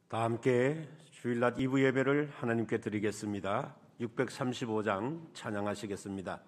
다 함께 주일낮 2부 예배를 하나님께 드리겠습니다. 635장 찬양하시겠습니다.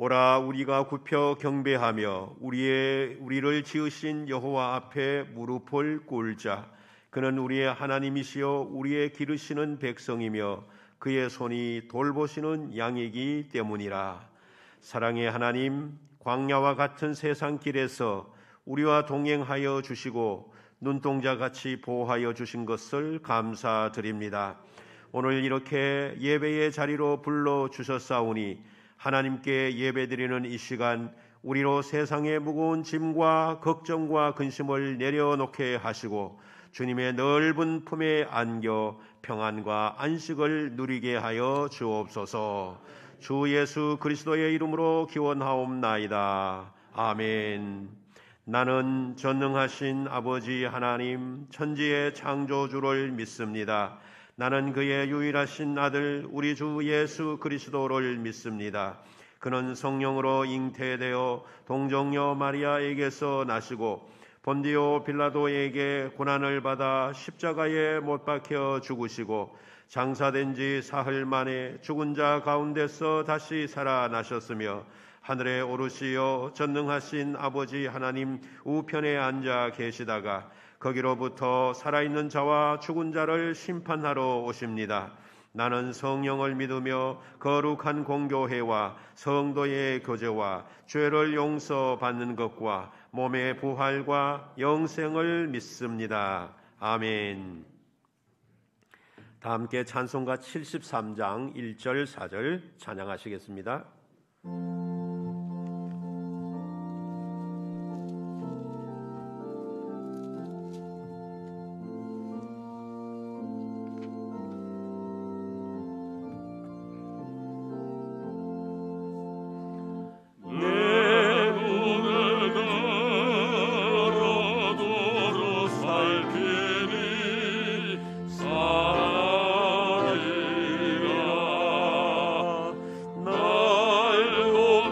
오라 우리가 굽혀 경배하며 우리를 지으신 여호와 앞에 무릎을 꿇자. 그는 우리의 하나님이시여 우리의 기르시는 백성이며 그의 손이 돌보시는 양이기 때문이라. 사랑의 하나님, 광야와 같은 세상 길에서 우리와 동행하여 주시고 눈동자같이 보호하여 주신 것을 감사드립니다. 오늘 이렇게 예배의 자리로 불러주셨사오니 하나님께 예배드리는 이 시간 우리로 세상의 무거운 짐과 걱정과 근심을 내려놓게 하시고 주님의 넓은 품에 안겨 평안과 안식을 누리게 하여 주옵소서. 주 예수 그리스도의 이름으로 기원하옵나이다. 아멘. 나는 전능하신 아버지 하나님 천지의 창조주를 믿습니다. 나는 그의 유일하신 아들 우리 주 예수 그리스도를 믿습니다. 그는 성령으로 잉태되어 동정녀 마리아에게서 나시고 본디오 빌라도에게 고난을 받아 십자가에 못 박혀 죽으시고 장사된 지 사흘 만에 죽은 자 가운데서 다시 살아나셨으며 하늘에 오르시어 전능하신 아버지 하나님 우편에 앉아 계시다가 거기로부터 살아있는 자와 죽은 자를 심판하러 오십니다. 나는 성령을 믿으며 거룩한 공교회와 성도의 교제와 죄를 용서받는 것과 몸의 부활과 영생을 믿습니다. 아멘. 다 함께 찬송가 73장 1절 4절 찬양하시겠습니다. 날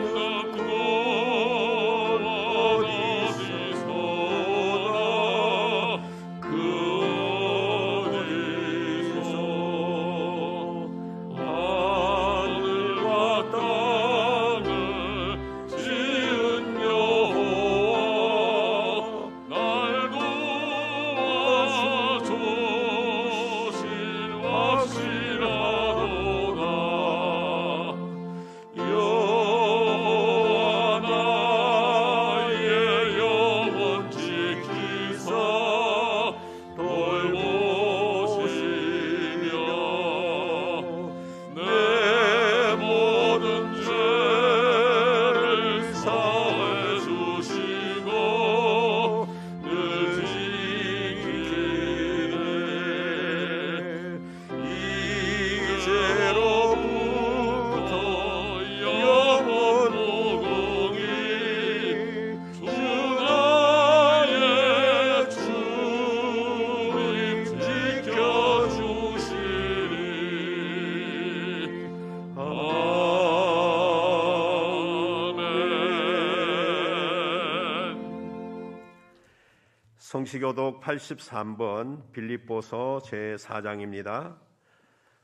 성시교독 83번 빌립보서 제4장입니다.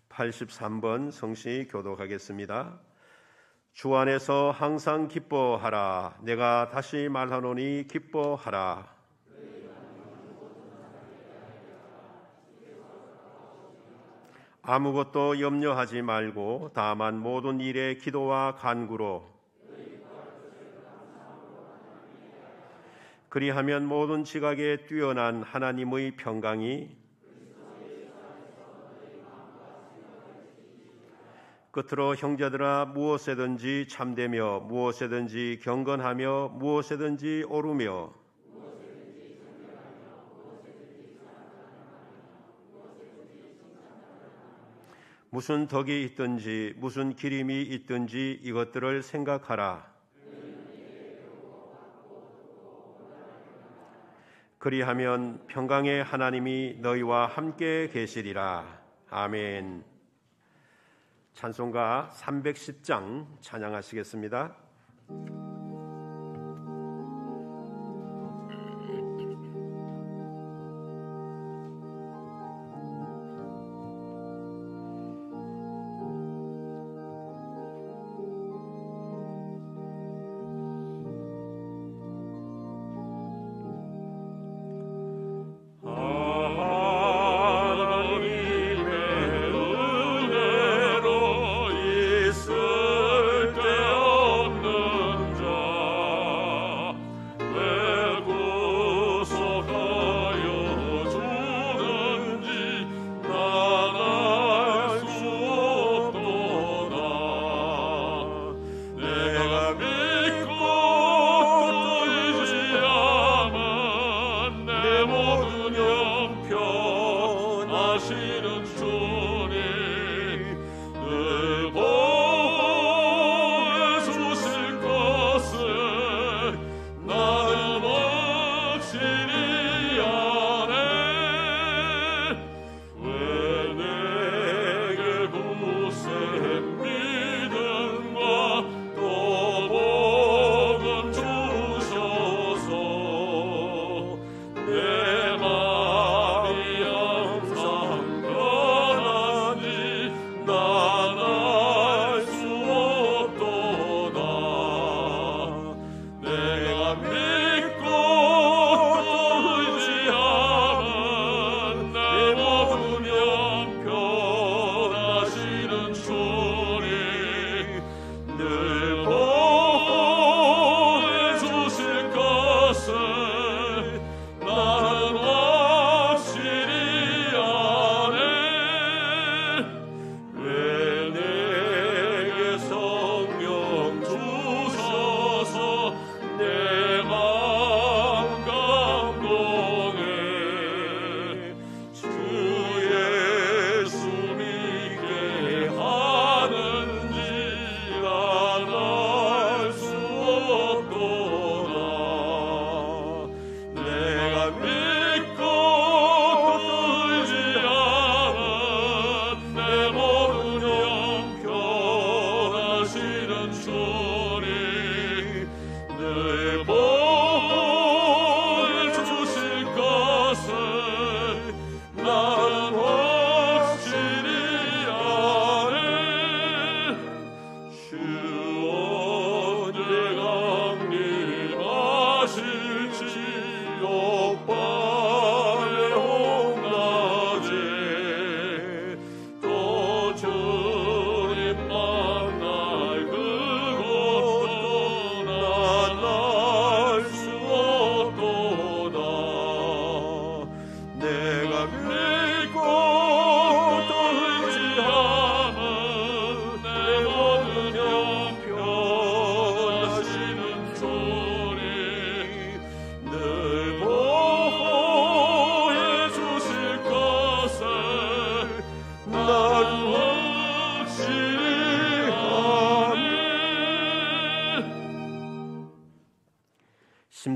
83번 성시 교독하겠습니다. 주 안에서 항상 기뻐하라. 내가 다시 말하노니 기뻐하라. 아무것도 염려하지 말고 다만 모든 일에 기도와 간구로 그리하면 모든 지각에 뛰어난 하나님의 평강이 끝으로 형제들아 무엇에든지 참되며 무엇에든지 경건하며 무엇에든지 오르며 무슨 덕이 있든지 무슨 기림이 있든지 이것들을 생각하라. 그리하면 평강의 하나님이 너희와 함께 계시리라. 아멘. 찬송가 310장 찬양하시겠습니다.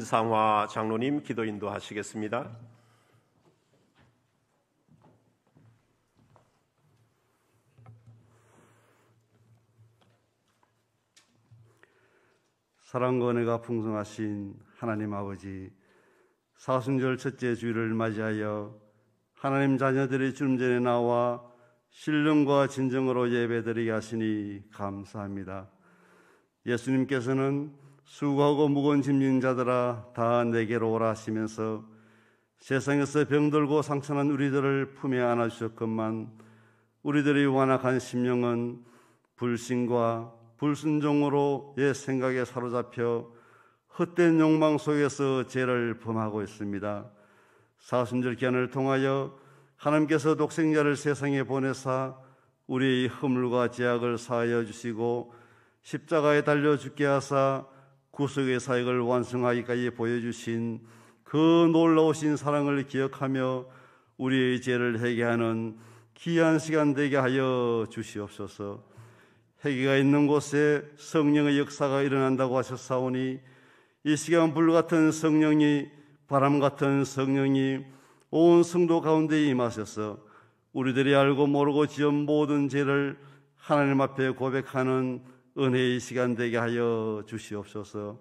심상화 장로님 기도 인도하시겠습니다. 사랑과 은혜가 풍성하신 하나님 아버지, 사순절 첫째 주일을 맞이하여 하나님 자녀들이 주님 전에 나와 신령과 진정으로 예배드리게 하시니 감사합니다. 예수님께서는 수고하고 무거운 짐진 자들아 다 내게로 오라 하시면서 세상에서 병들고 상처난 우리들을 품에 안아주셨건만 우리들의 완악한 심령은 불신과 불순종으로 옛 생각에 사로잡혀 헛된 욕망 속에서 죄를 범하고 있습니다. 사순절 기한을 통하여 하나님께서 독생자를 세상에 보내사 우리의 허물과 죄악을 사하여 주시고 십자가에 달려 죽게 하사 구속의 사역을 완성하기까지 보여주신 그 놀라우신 사랑을 기억하며 우리의 죄를 회개하는 귀한 시간 되게 하여 주시옵소서. 회개가 있는 곳에 성령의 역사가 일어난다고 하셨사오니 이 시간 불같은 성령이, 바람 같은 성령이 온 성도 가운데 임하셔서 우리들이 알고 모르고 지은 모든 죄를 하나님 앞에 고백하는 은혜의 시간 되게 하여 주시옵소서.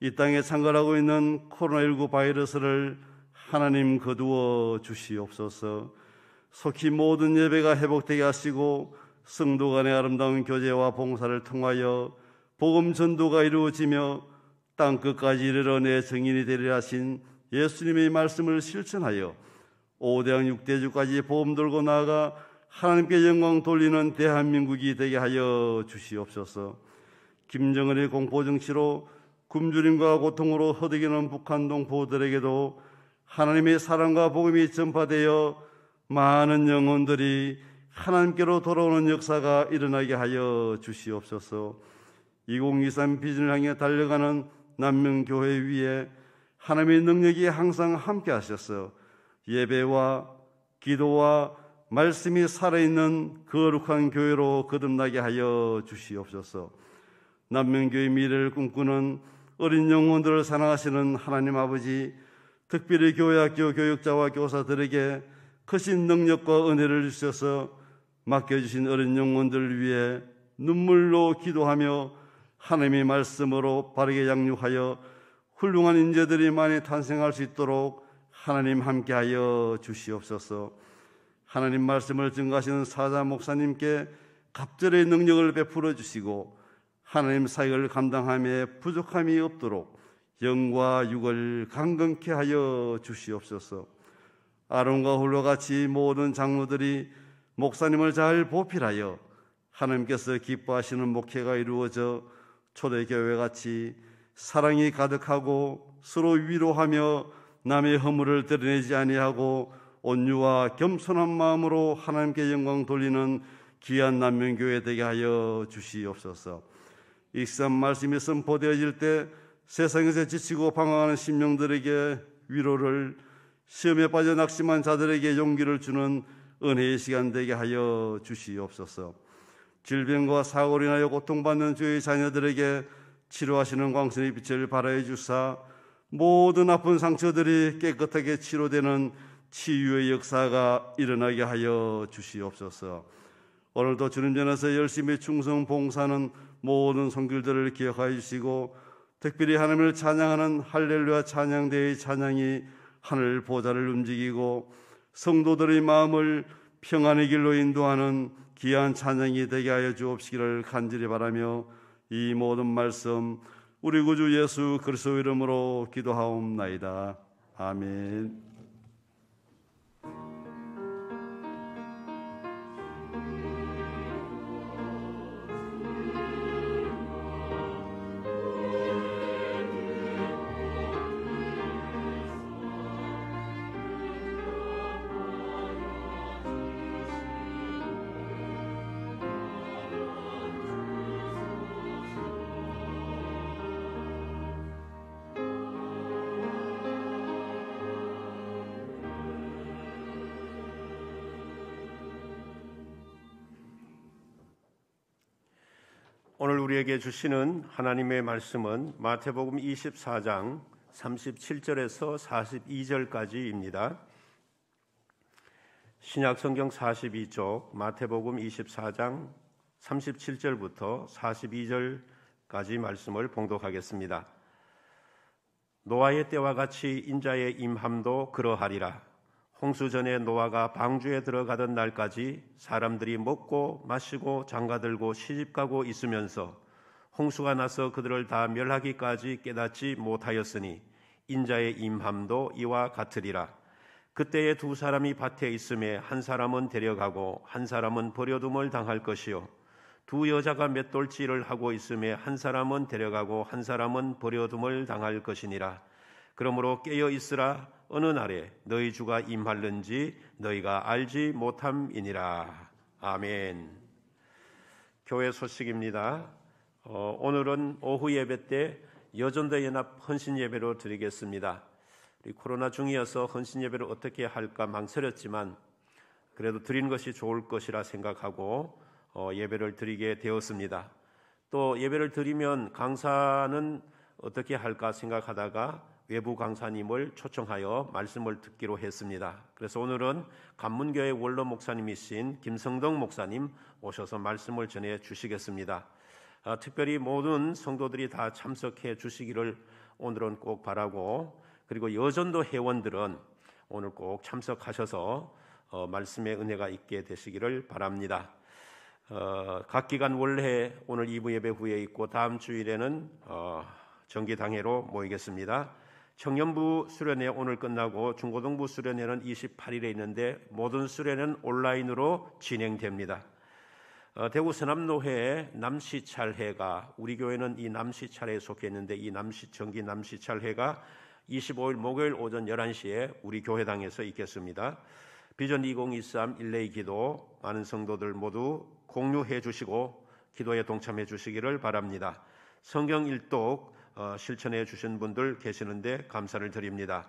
이 땅에 창궐하고 있는 코로나19 바이러스를 하나님 거두어 주시옵소서. 속히 모든 예배가 회복되게 하시고 성도 간의 아름다운 교제와 봉사를 통하여 복음 전도가 이루어지며 땅끝까지 이르러 내 증인이 되리라 하신 예수님의 말씀을 실천하여 5대왕 6대주까지 복음 들고 나아가 하나님께 영광 돌리는 대한민국이 되게 하여 주시옵소서. 김정은의 공포정치로 굶주림과 고통으로 허덕이는 북한 동포들에게도 하나님의 사랑과 복음이 전파되어 많은 영혼들이 하나님께로 돌아오는 역사가 일어나게 하여 주시옵소서. 2023 비전을 향해 달려가는 남명교회 위에 하나님의 능력이 항상 함께 하셔서 예배와 기도와 말씀이 살아있는 거룩한 교회로 거듭나게 하여 주시옵소서. 남명교회 미래를 꿈꾸는 어린 영혼들을 사랑하시는 하나님 아버지, 특별히 교회학교 교육자와 교사들에게 크신 능력과 은혜를 주셔서 맡겨주신 어린 영혼들을 위해 눈물로 기도하며 하나님의 말씀으로 바르게 양육하여 훌륭한 인재들이 많이 탄생할 수 있도록 하나님 함께하여 주시옵소서. 하나님 말씀을 증거하시는 사자 목사님께 갑절의 능력을 베풀어 주시고 하나님 사역을 감당함에 부족함이 없도록 영과 육을 강건케 하여 주시옵소서. 아론과 홀과 같이 모든 장로들이 목사님을 잘 보필하여 하나님께서 기뻐하시는 목회가 이루어져 초대교회같이 사랑이 가득하고 서로 위로하며 남의 허물을 드러내지 아니하고 온유와 겸손한 마음으로 하나님께 영광 돌리는 귀한 남명교회 되게 하여 주시옵소서. 익산 말씀이 선포되어질 때 세상에서 지치고 방황하는 심령들에게 위로를, 시험에 빠져 낙심한 자들에게 용기를 주는 은혜의 시간 되게 하여 주시옵소서. 질병과 사고로 인하여 고통받는 주의 자녀들에게 치료하시는 광선의 빛을 발하여 주사 모든 아픈 상처들이 깨끗하게 치료되는 치유의 역사가 일어나게 하여 주시옵소서. 오늘도 주님 전에서 열심히 충성 봉사하는 모든 성길들을 기억하여 주시고 특별히 하나님을 찬양하는 할렐루야 찬양대의 찬양이 하늘 보좌를 움직이고 성도들의 마음을 평안의 길로 인도하는 귀한 찬양이 되게 하여 주옵시기를 간절히 바라며 이 모든 말씀 우리 구주 예수 그리스도 이름으로 기도하옵나이다. 아멘. 오늘 우리에게 주시는 하나님의 말씀은 마태복음 24장 37절에서 42절까지입니다. 신약성경 42쪽 마태복음 24장 37절부터 42절까지 말씀을 봉독하겠습니다. 노아의 때와 같이 인자의 임함도 그러하리라. 홍수 전에 노아가 방주에 들어가던 날까지 사람들이 먹고 마시고 장가들고 시집가고 있으면서 홍수가 나서 그들을 다 멸하기까지 깨닫지 못하였으니 인자의 임함도 이와 같으리라. 그때에 두 사람이 밭에 있음에 한 사람은 데려가고 한 사람은 버려둠을 당할 것이요 두 여자가 맷돌질을 하고 있음에 한 사람은 데려가고 한 사람은 버려둠을 당할 것이니라. 그러므로 깨어 있으라. 어느 날에 너희 주가 임할는지 너희가 알지 못함이니라. 아멘. 교회 소식입니다. 오늘은 오후 예배 때 여전도 연합 헌신 예배로 드리겠습니다. 코로나 중이어서 헌신 예배를 어떻게 할까 망설였지만 그래도 드리는 것이 좋을 것이라 생각하고 예배를 드리게 되었습니다. 또 예배를 드리면 강사는 어떻게 할까 생각하다가 외부 강사님을 초청하여 말씀을 듣기로 했습니다. 그래서 오늘은 간문교회 원로 목사님이신 김성덕 목사님 오셔서 말씀을 전해 주시겠습니다. 특별히 모든 성도들이 다 참석해 주시기를 오늘은 꼭 바라고, 그리고 여전도 회원들은 오늘 꼭 참석하셔서 말씀의 은혜가 있게 되시기를 바랍니다. 각 기간 원래 오늘 2부 예배 후에 있고 다음 주일에는 정기당회로 모이겠습니다. 청년부 수련회 오늘 끝나고 중고등부 수련회는 28일에 있는데 모든 수련회는 온라인으로 진행됩니다. 대구 서남노회 남시찰회가, 우리 교회는 이 남시찰회에 속해 있는데 이 정기 남시찰회가 25일 목요일 오전 11시에 우리 교회당에서 있겠습니다. 비전 2023 일레이 기도 많은 성도들 모두 공유해 주시고 기도에 동참해 주시기를 바랍니다. 성경 일독 실천해 주신 분들 계시는데 감사를 드립니다.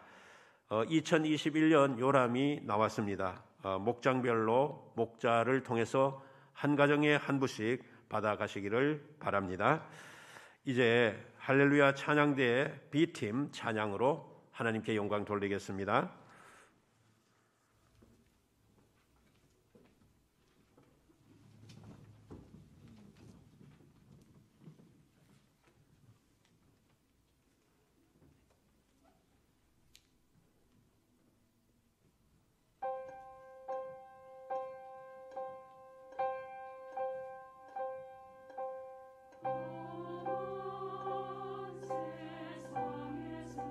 2021년 요람이 나왔습니다. 목장별로 목자를 통해서 한 가정에 한 부씩 받아가시기를 바랍니다. 이제 할렐루야 찬양대의 B팀 찬양으로 하나님께 영광 돌리겠습니다. 세상에서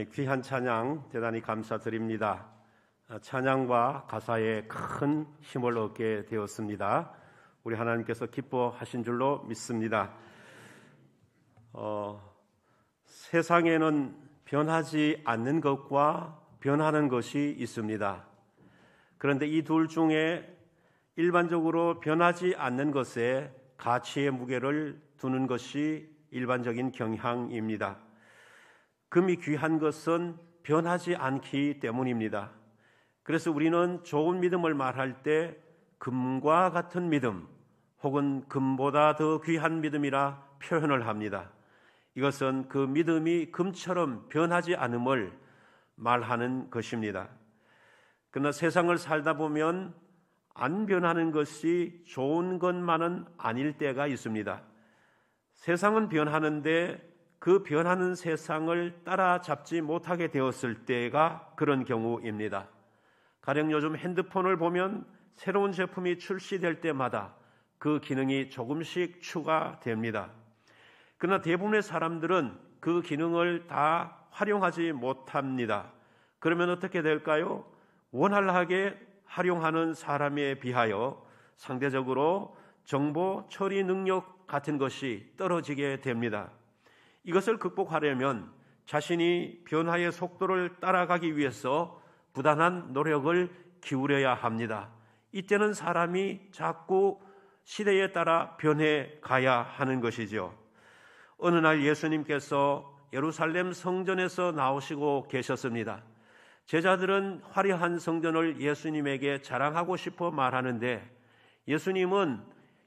귀한 찬양 대단히 감사드립니다. 찬양과 가사에 큰 힘을 얻게 되었습니다. 우리 하나님께서 기뻐하신 줄로 믿습니다. 세상에는 변하지 않는 것과 변하는 것이 있습니다. 그런데 이 둘 중에 일반적으로 변하지 않는 것에 가치의 무게를 두는 것이 일반적인 경향입니다. 금이 귀한 것은 변하지 않기 때문입니다. 그래서 우리는 좋은 믿음을 말할 때 금과 같은 믿음 혹은 금보다 더 귀한 믿음이라 표현을 합니다. 이것은 그 믿음이 금처럼 변하지 않음을 말하는 것입니다. 그러나 세상을 살다 보면 안 변하는 것이 좋은 것만은 아닐 때가 있습니다. 세상은 변하는데 그 변하는 세상을 따라잡지 못하게 되었을 때가 그런 경우입니다. 가령 요즘 핸드폰을 보면 새로운 제품이 출시될 때마다 그 기능이 조금씩 추가됩니다. 그러나 대부분의 사람들은 그 기능을 다 활용하지 못합니다. 그러면 어떻게 될까요? 원활하게 활용하는 사람에 비하여 상대적으로 정보 처리 능력 같은 것이 떨어지게 됩니다. 이것을 극복하려면 자신이 변화의 속도를 따라가기 위해서 부단한 노력을 기울여야 합니다. 이때는 사람이 자꾸 시대에 따라 변해 가야 하는 것이죠. 어느 날 예수님께서 예루살렘 성전에서 나오시고 계셨습니다. 제자들은 화려한 성전을 예수님에게 자랑하고 싶어 말하는데 예수님은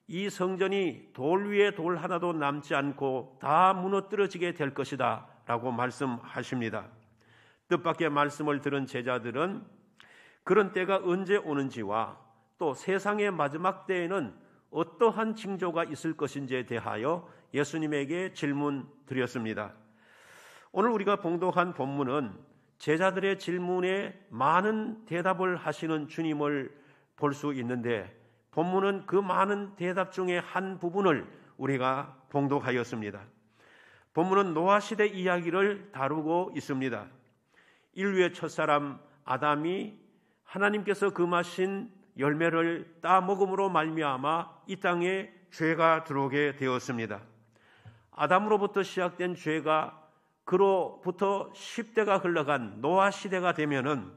이 성전이 돌 위에 돌 하나도 남지 않고 다 무너뜨려지게 될 것이다 라고 말씀하십니다. 뜻밖의 말씀을 들은 제자들은 그런 때가 언제 오는지와 또 세상의 마지막 때에는 어떠한 징조가 있을 것인지에 대하여 예수님에게 질문 드렸습니다. 오늘 우리가 봉독한 본문은 제자들의 질문에 많은 대답을 하시는 주님을 볼 수 있는데 본문은 그 많은 대답 중에 한 부분을 우리가 봉독하였습니다. 본문은 노아 시대 이야기를 다루고 있습니다. 인류의 첫사람 아담이 하나님께서 금하신 열매를 따 먹음으로 말미암아 이 땅에 죄가 들어오게 되었습니다. 아담으로부터 시작된 죄가 그로부터 10대가 흘러간 노아 시대가 되면은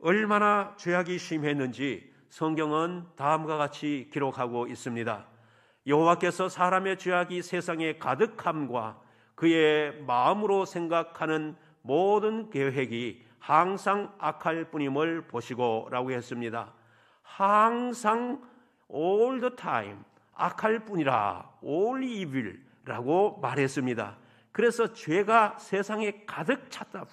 얼마나 죄악이 심했는지 성경은 다음과 같이 기록하고 있습니다. 여호와께서 사람의 죄악이 세상에 가득함과 그의 마음으로 생각하는 모든 계획이 항상 악할 뿐임을 보시고 라고 했습니다. 항상 all the time 악할 뿐이라 all evil 라고 말했습니다. 그래서 죄가 세상에 가득 찼다,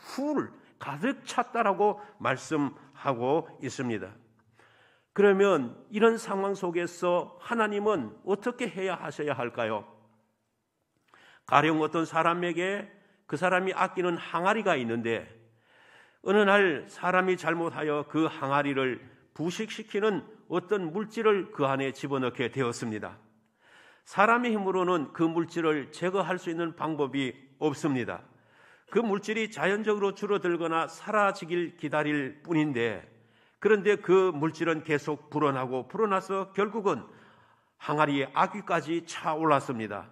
가득 찼다라고 말씀하고 있습니다. 그러면 이런 상황 속에서 하나님은 어떻게 해야 하셔야 할까요? 가령 어떤 사람에게 그 사람이 아끼는 항아리가 있는데 어느 날 사람이 잘못하여 그 항아리를 부식시키는 어떤 물질을 그 안에 집어넣게 되었습니다. 사람의 힘으로는 그 물질을 제거할 수 있는 방법이 없습니다. 그 물질이 자연적으로 줄어들거나 사라지길 기다릴 뿐인데 그런데 그 물질은 계속 불어나서 결국은 항아리에 아귀까지 차올랐습니다.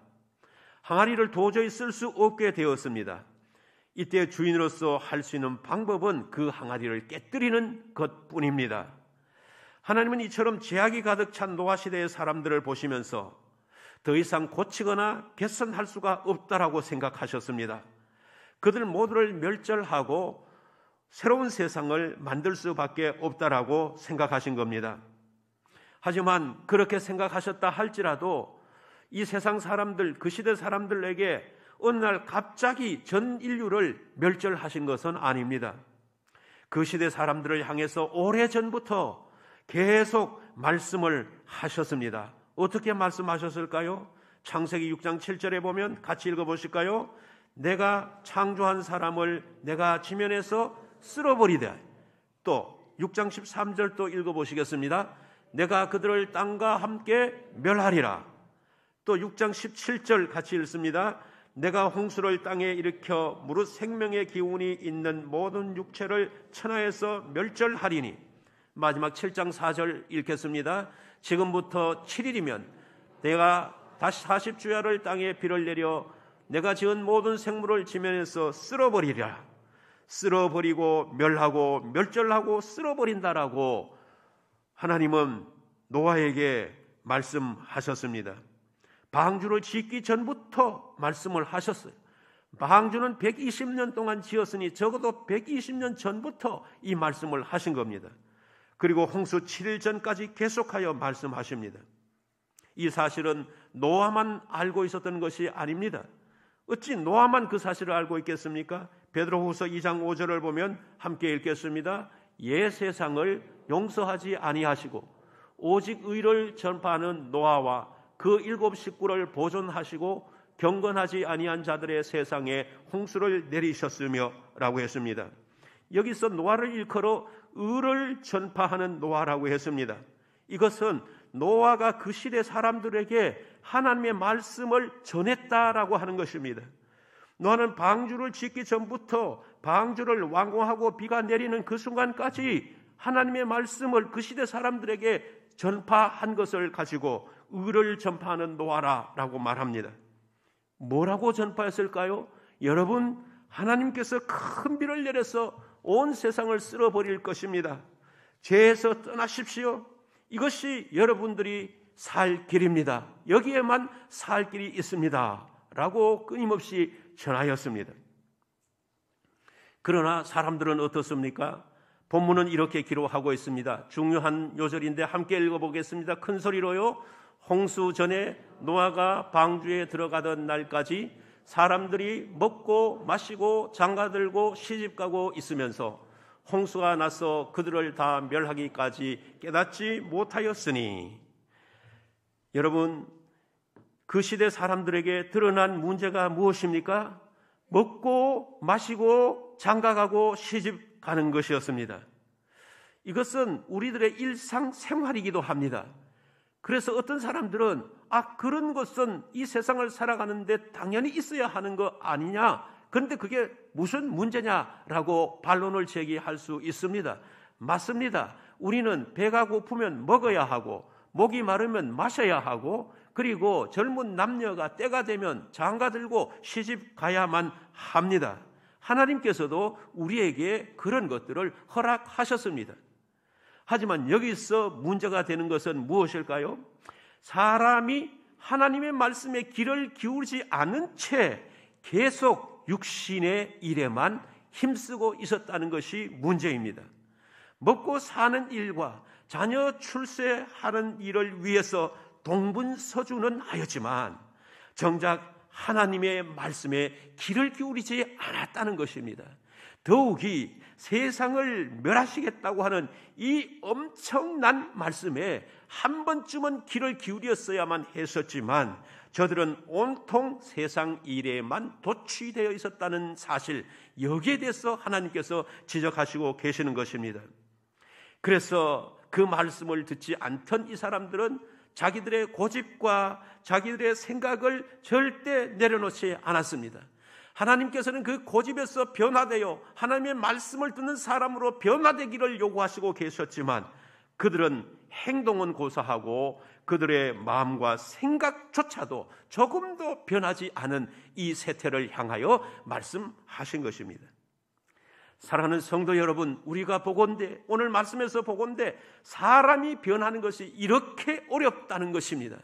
항아리를 도저히 쓸 수 없게 되었습니다. 이때 주인으로서 할 수 있는 방법은 그 항아리를 깨뜨리는 것뿐입니다. 하나님은 이처럼 죄악이 가득 찬 노아 시대의 사람들을 보시면서 더 이상 고치거나 개선할 수가 없다라고 생각하셨습니다. 그들 모두를 멸절하고 새로운 세상을 만들 수밖에 없다라고 생각하신 겁니다. 하지만 그렇게 생각하셨다 할지라도 이 세상 사람들, 그 시대 사람들에게 어느 날 갑자기 전 인류를 멸절하신 것은 아닙니다. 그 시대 사람들을 향해서 오래전부터 계속 말씀을 하셨습니다. 어떻게 말씀하셨을까요? 창세기 6장 7절에 보면 같이 읽어보실까요? 내가 창조한 사람을 내가 지면에서 쓸어버리되, 또 6장 13절 또 읽어보시겠습니다. 내가 그들을 땅과 함께 멸하리라. 또 6장 17절 같이 읽습니다. 내가 홍수를 땅에 일으켜 무릇 생명의 기운이 있는 모든 육체를 천하에서 멸절하리니. 마지막 7장 4절 읽겠습니다. 지금부터 7일이면 내가 다시 40주야를 땅에 비를 내려 내가 지은 모든 생물을 지면에서 쓸어버리리라. 쓸어버리고 멸하고 멸절하고 쓸어버린다라고 하나님은 노아에게 말씀하셨습니다. 방주를 짓기 전부터 말씀을 하셨어요. 방주는 120년 동안 지었으니 적어도 120년 전부터 이 말씀을 하신 겁니다. 그리고 홍수 7일 전까지 계속하여 말씀하십니다. 이 사실은 노아만 알고 있었던 것이 아닙니다. 어찌 노아만 그 사실을 알고 있겠습니까? 베드로후서 2장 5절을 보면 함께 읽겠습니다. 옛 세상을 용서하지 아니하시고 오직 의를 전파하는 노아와 그 7 식구를 보존하시고 경건하지 아니한 자들의 세상에 홍수를 내리셨으며 라고 했습니다. 여기서 노아를 일컬어 의를 전파하는 노아라고 했습니다. 이것은 노아가 그 시대 사람들에게 하나님의 말씀을 전했다라고 하는 것입니다. 노아는 방주를 짓기 전부터 방주를 완공하고 비가 내리는 그 순간까지 하나님의 말씀을 그 시대 사람들에게 전파한 것을 가지고 의를 전파하는 노아라고 말합니다. 뭐라고 전파했을까요? 여러분, 하나님께서 큰 비를 내려서 온 세상을 쓸어버릴 것입니다. 죄에서 떠나십시오. 이것이 여러분들이 살 길입니다. 여기에만 살 길이 있습니다. 라고 끊임없이 전하였습니다. 그러나 사람들은 어떻습니까? 본문은 이렇게 기록하고 있습니다. 중요한 요절인데 함께 읽어보겠습니다. 큰 소리로요. 홍수 전에 노아가 방주에 들어가던 날까지 사람들이 먹고 마시고 장가들고 시집가고 있으면서 홍수가 나서 그들을 다 멸하기까지 깨닫지 못하였으니. 여러분, 그 시대 사람들에게 드러난 문제가 무엇입니까? 먹고 마시고 장가가고 시집가는 것이었습니다. 이것은 우리들의 일상생활이기도 합니다. 그래서 어떤 사람들은 그런 것은 이 세상을 살아가는데 당연히 있어야 하는 거 아니냐, 그런데 그게 무슨 문제냐라고 반론을 제기할 수 있습니다. 맞습니다. 우리는 배가 고프면 먹어야 하고 목이 마르면 마셔야 하고 그리고 젊은 남녀가 때가 되면 장가들고 시집 가야만 합니다. 하나님께서도 우리에게 그런 것들을 허락하셨습니다. 하지만 여기서 문제가 되는 것은 무엇일까요? 사람이 하나님의 말씀에 귀를 기울이지 않은 채 계속 육신의 일에만 힘쓰고 있었다는 것이 문제입니다. 먹고 사는 일과 자녀 출세하는 일을 위해서 동분서주는 하였지만 정작 하나님의 말씀에 귀를 기울이지 않았다는 것입니다. 더욱이 세상을 멸하시겠다고 하는 이 엄청난 말씀에 한 번쯤은 귀를 기울였어야만 했었지만 저들은 온통 세상 일에만 도취되어 있었다는 사실, 여기에 대해서 하나님께서 지적하시고 계시는 것입니다. 그래서 그 말씀을 듣지 않던 이 사람들은 자기들의 고집과 자기들의 생각을 절대 내려놓지 않았습니다. 하나님께서는 그 고집에서 변화되어 하나님의 말씀을 듣는 사람으로 변화되기를 요구하시고 계셨지만 그들은 행동은 고사하고 그들의 마음과 생각조차도 조금도 변하지 않은 이 세태를 향하여 말씀하신 것입니다. 사랑하는 성도 여러분, 우리가 보건대, 오늘 말씀에서 보건대 사람이 변하는 것이 이렇게 어렵다는 것입니다.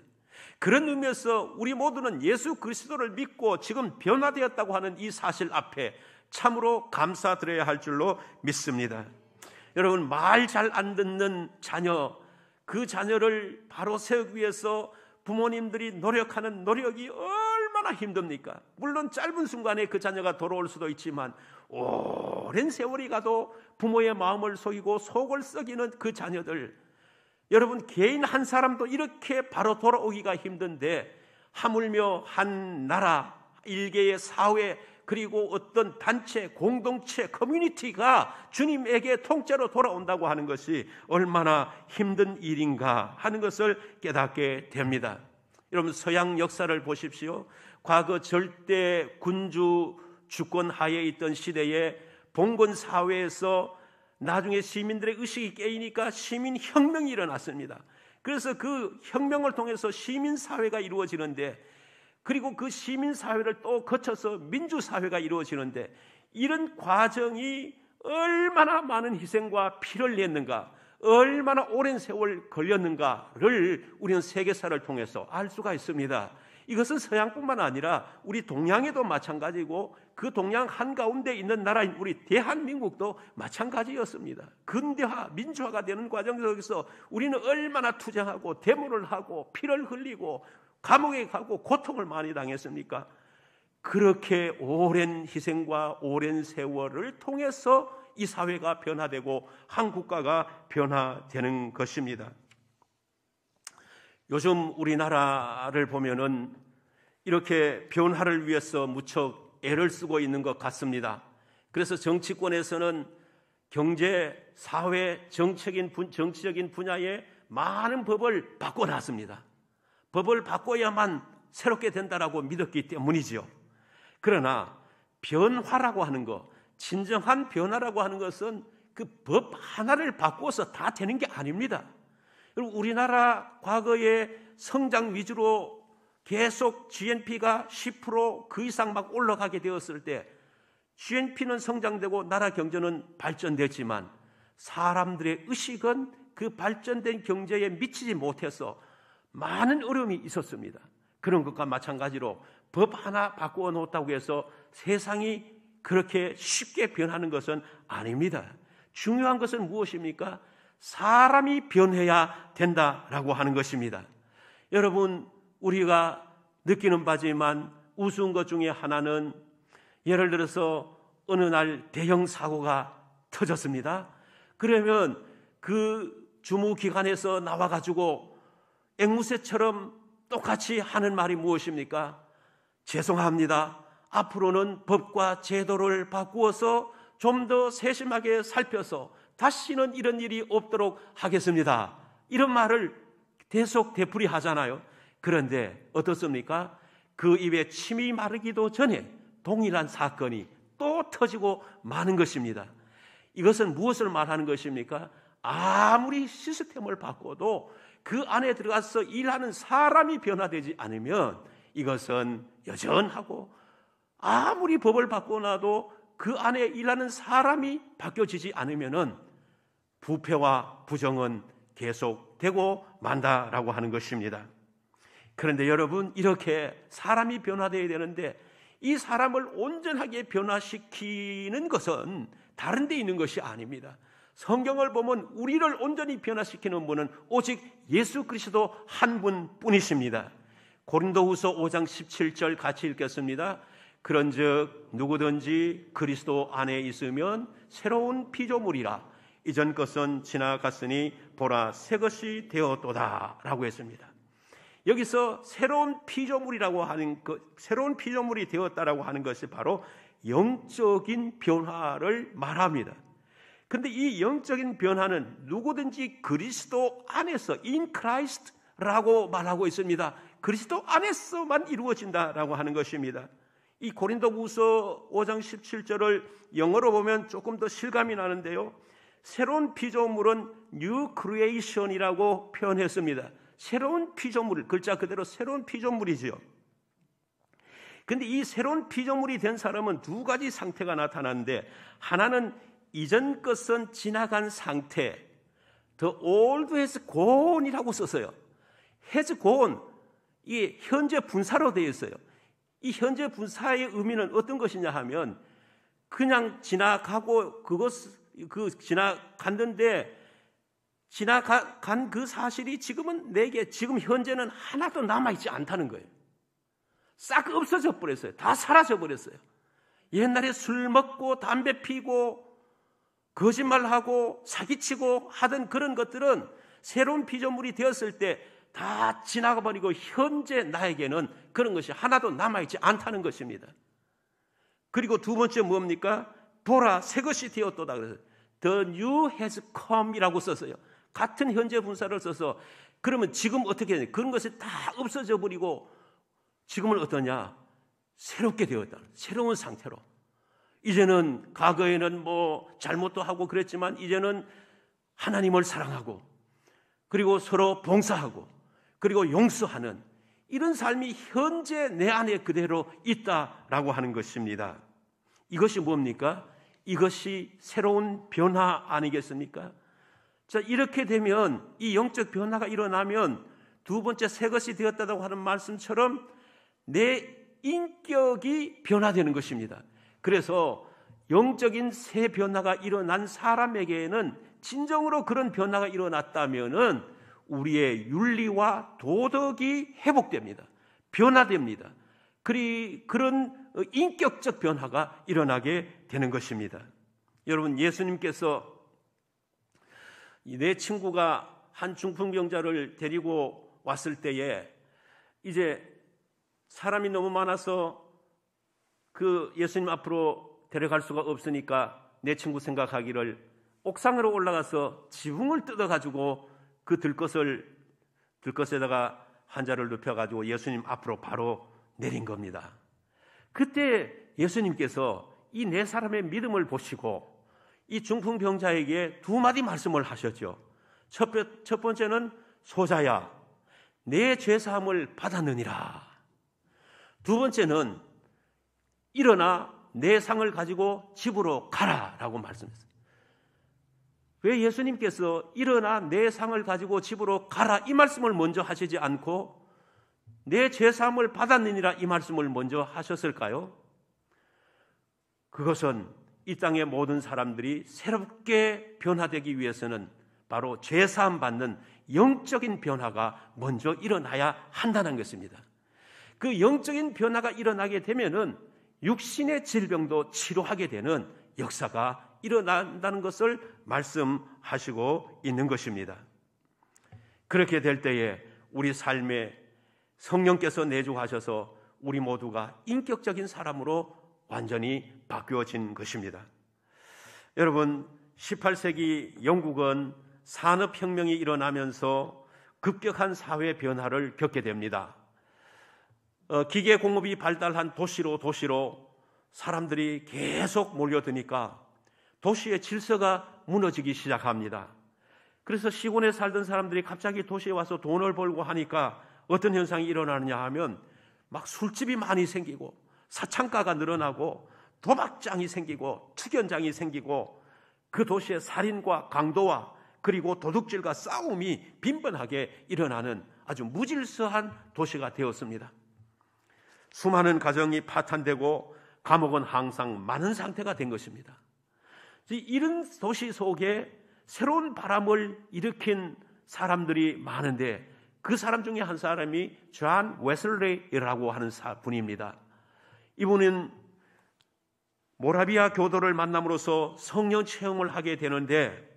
그런 의미에서 우리 모두는 예수 그리스도를 믿고 지금 변화되었다고 하는 이 사실 앞에 참으로 감사드려야 할 줄로 믿습니다. 여러분, 말 잘 안 듣는 자녀, 그 자녀를 바로 세우기 위해서 부모님들이 노력하는 노력이 얼마나 힘듭니까? 물론 짧은 순간에 그 자녀가 돌아올 수도 있지만 오랜 세월이 가도 부모의 마음을 속이고 속을 썩이는 그 자녀들, 여러분, 개인 한 사람도 이렇게 바로 돌아오기가 힘든데 하물며 한 나라, 일개의 사회, 그리고 어떤 단체, 공동체, 커뮤니티가 주님에게 통째로 돌아온다고 하는 것이 얼마나 힘든 일인가 하는 것을 깨닫게 됩니다. 여러분, 서양 역사를 보십시오. 과거 절대 군주 주권 하에 있던 시대에 봉건 사회에서 나중에 시민들의 의식이 깨이니까 시민혁명이 일어났습니다. 그래서 그 혁명을 통해서 시민사회가 이루어지는데, 그리고 그 시민사회를 또 거쳐서 민주사회가 이루어지는데, 이런 과정이 얼마나 많은 희생과 피를 냈는가, 얼마나 오랜 세월 걸렸는가를 우리는 세계사를 통해서 알 수가 있습니다. 이것은 서양뿐만 아니라 우리 동양에도 마찬가지고, 그 동양 한가운데 있는 나라인 우리 대한민국도 마찬가지였습니다. 근대화, 민주화가 되는 과정 속에서 우리는 얼마나 투쟁하고 데모를 하고 피를 흘리고 감옥에 가고 고통을 많이 당했습니까? 그렇게 오랜 희생과 오랜 세월을 통해서 이 사회가 변화되고 한 국가가 변화되는 것입니다. 요즘 우리나라를 보면은 이렇게 변화를 위해서 무척 애를 쓰고 있는 것 같습니다. 그래서 정치권에서는 경제, 사회, 정치적인 분야에 많은 법을 바꿔놨습니다. 법을 바꿔야만 새롭게 된다라고 믿었기 때문이지요. 그러나 변화라고 하는 것, 진정한 변화라고 하는 것은 그 법 하나를 바꾸어서 다 되는 게 아닙니다. 우리나라 과거에 성장 위주로 계속 GNP가 10% 그 이상 막 올라가게 되었을 때 GNP는 성장되고 나라 경제는 발전됐지만 사람들의 의식은 그 발전된 경제에 미치지 못해서 많은 어려움이 있었습니다. 그런 것과 마찬가지로 법 하나 바꾸어 놓았다고 해서 세상이 그렇게 쉽게 변하는 것은 아닙니다. 중요한 것은 무엇입니까? 사람이 변해야 된다라고 하는 것입니다. 여러분, 우리가 느끼는 바지만 우스운 것 중에 하나는, 예를 들어서 어느 날 대형 사고가 터졌습니다. 그러면 그 주무기관에서 나와가지고 앵무새처럼 똑같이 하는 말이 무엇입니까? 죄송합니다. 앞으로는 법과 제도를 바꾸어서 좀 더 세심하게 살펴서 다시는 이런 일이 없도록 하겠습니다. 이런 말을 계속 되풀이하잖아요. 그런데 어떻습니까? 그 입에 침이 마르기도 전에 동일한 사건이 또 터지고 마는 것입니다. 이것은 무엇을 말하는 것입니까? 아무리 시스템을 바꿔도 그 안에 들어가서 일하는 사람이 변화되지 않으면 이것은 여전하고, 아무리 법을 바꿔놔도 그 안에 일하는 사람이 바뀌어지지 않으면은 부패와 부정은 계속되고 만다라고 하는 것입니다. 그런데 여러분, 이렇게 사람이 변화되어야 되는데 이 사람을 온전하게 변화시키는 것은 다른 데 있는 것이 아닙니다. 성경을 보면 우리를 온전히 변화시키는 분은 오직 예수 그리스도 한 분뿐이십니다. 고린도후서 5장 17절 같이 읽겠습니다. 그런즉 누구든지 그리스도 안에 있으면 새로운 피조물이라, 이전 것은 지나갔으니 보라 새 것이 되었도다 라고 했습니다. 여기서 새로운 피조물이라고 하는 것, 새로운 피조물이 되었다라고 하는 것이 바로 영적인 변화를 말합니다. 그런데 이 영적인 변화는 누구든지 그리스도 안에서 in Christ라고 말하고 있습니다. 그리스도 안에서만 이루어진다라고 하는 것입니다. 이 고린도후서 5장 17절을 영어로 보면 조금 더 실감이 나는데요. 새로운 피조물은 New Creation이라고 표현했습니다. 새로운 피조물, 글자 그대로 새로운 피조물이지요. 그런데 이 새로운 피조물이 된 사람은 두 가지 상태가 나타나는데, 하나는 이전 것은 지나간 상태, The old has gone이라고 썼어요. has gone, 이게 현재 분사로 되어 있어요. 이 현재 분사의 의미는 어떤 것이냐 하면, 그냥 지나가고 지나갔는데 지나간 그 사실이 지금은 내게 지금 현재는 하나도 남아있지 않다는 거예요. 싹 없어져 버렸어요. 다 사라져 버렸어요. 옛날에 술 먹고 담배 피고 거짓말하고 사기치고 하던 그런 것들은 새로운 피조물이 되었을 때 다 지나가 버리고 현재 나에게는 그런 것이 하나도 남아있지 않다는 것입니다. 그리고 두 번째 뭡니까? 보라 새 것이 되었도다 그래서 The new has come이라고 썼어요. 같은 현재 분사를 써서, 그러면 지금 어떻게 해야 되냐? 그런 것이 다 없어져 버리고 지금은 어떠냐? 새롭게 되었다. 새로운 상태로. 이제는 과거에는 잘못도 하고 그랬지만 이제는 하나님을 사랑하고 그리고 서로 봉사하고 그리고 용서하는 이런 삶이 현재 내 안에 그대로 있다라고 하는 것입니다. 이것이 뭡니까? 이것이 새로운 변화 아니겠습니까? 자, 이렇게 되면 이 영적 변화가 일어나면 두 번째 새 것이 되었다고 하는 말씀처럼 내 인격이 변화되는 것입니다. 그래서 영적인 새 변화가 일어난 사람에게는 진정으로 그런 변화가 일어났다면은 우리의 윤리와 도덕이 회복됩니다. 변화됩니다. 그런 인격적 변화가 일어나게 되는 것입니다. 여러분, 예수님께서 내 친구가 한 중풍병자를 데리고 왔을 때에 이제 사람이 너무 많아서 그 예수님 앞으로 데려갈 수가 없으니까 내 친구 생각하기를 옥상으로 올라가서 지붕을 뜯어가지고 그 들것에다가 환자를 눕혀가지고 예수님 앞으로 바로 내린 겁니다. 그때 예수님께서 이 네 사람의 믿음을 보시고 이 중풍병자에게 두 마디 말씀을 하셨죠. 첫 번째는 소자야, 내 죄사함을 받았느니라. 두 번째는 일어나 내 상을 가지고 집으로 가라라고 말씀했어요. 왜 예수님께서 일어나 내 상을 가지고 집으로 가라 이 말씀을 먼저 하시지 않고 내 죄사함을 받았느니라 이 말씀을 먼저 하셨을까요? 그것은 이 땅의 모든 사람들이 새롭게 변화되기 위해서는 바로 죄사함 받는 영적인 변화가 먼저 일어나야 한다는 것입니다. 그 영적인 변화가 일어나게 되면은 육신의 질병도 치료하게 되는 역사가 일어난다는 것을 말씀하시고 있는 것입니다. 그렇게 될 때에 우리 삶에 성령께서 내주하셔서 우리 모두가 인격적인 사람으로 완전히 바뀌어진 것입니다. 여러분, 18세기 영국은 산업혁명이 일어나면서 급격한 사회 변화를 겪게 됩니다. 기계 공업이 발달한 도시로 사람들이 계속 몰려드니까 도시의 질서가 무너지기 시작합니다. 그래서 시골에 살던 사람들이 갑자기 도시에 와서 돈을 벌고 하니까 어떤 현상이 일어나느냐 하면 막 술집이 많이 생기고 사창가가 늘어나고 도박장이 생기고 투견장이 생기고 그 도시의 살인과 강도와 그리고 도둑질과 싸움이 빈번하게 일어나는 아주 무질서한 도시가 되었습니다. 수많은 가정이 파탄되고 감옥은 항상 많은 상태가 된 것입니다. 이런 도시 속에 새로운 바람을 일으킨 사람들이 많은데 그 사람 중에 한 사람이 존 웨슬리라고 하는 분입니다. 이분은 모라비아 교도를 만남으로써 성령 체험을 하게 되는데